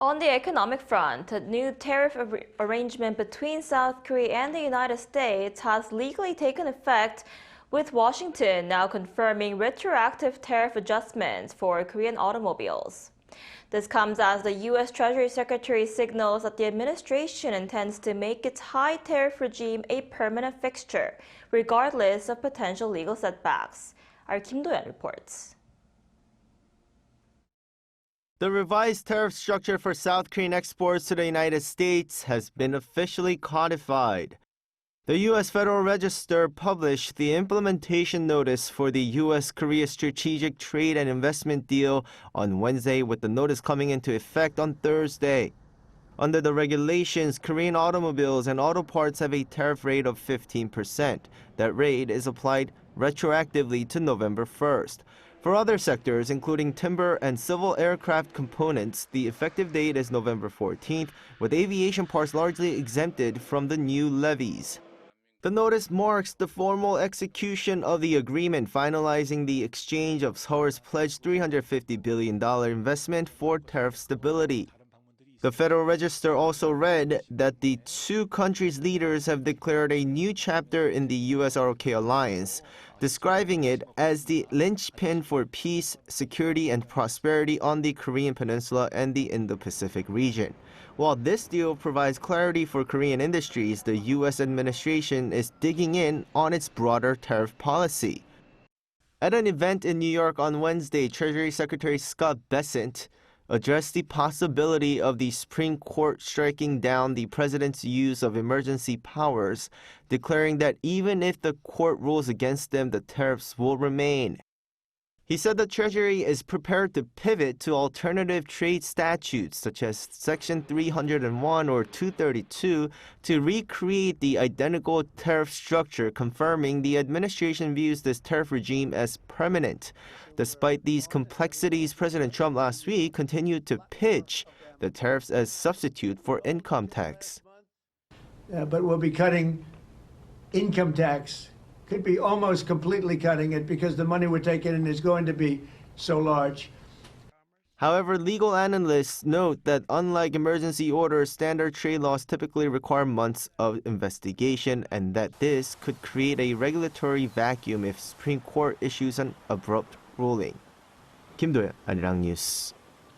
On the economic front, a new tariff arrangement between South Korea and the United States has legally taken effect, with Washington now confirming retroactive tariff adjustments for Korean automobiles. This comes as the U.S. Treasury Secretary signals that the administration intends to make its high tariff regime a permanent fixture, regardless of potential legal setbacks. Our Kim Do-yeon reports. The revised tariff structure for South Korean exports to the United States has been officially codified. The U.S. Federal Register published the implementation notice for the U.S.-Korea Strategic Trade and Investment Deal on Wednesday, with the notice coming into effect on Thursday. Under the regulations, Korean automobiles and auto parts have a tariff rate of 15%. That rate is applied retroactively to November 1st. For other sectors, including timber and civil aircraft components, the effective date is November 14th, with aviation parts largely exempted from the new levies. The notice marks the formal execution of the agreement, finalizing the exchange of Seoul's pledged $350 billion investment for tariff stability. The Federal Register also read that the two countries' leaders have declared a new chapter in the US-ROK alliance, describing it as the linchpin for peace, security, and prosperity on the Korean Peninsula and the Indo-Pacific region. While this deal provides clarity for Korean industries, the US administration is digging in on its broader tariff policy. At an event in New York on Wednesday, Treasury Secretary Scott Bessent addressed the possibility of the Supreme Court striking down the president's use of emergency powers, declaring that even if the court rules against them, the tariffs will remain. He said the Treasury is prepared to pivot to alternative trade statutes such as Section 301 or 232 to recreate the identical tariff structure, confirming the administration views this tariff regime as permanent. Despite these complexities, President Trump last week continued to pitch the tariffs as substitute for income tax. But we'll be cutting income tax. Could be almost completely cutting it because the money we're taking in is going to be so large. However, legal analysts note that unlike emergency orders, standard trade laws typically require months of investigation, and that this could create a regulatory vacuum if Supreme Court issues an abrupt ruling. Kim Do-yeon, ArirangNews.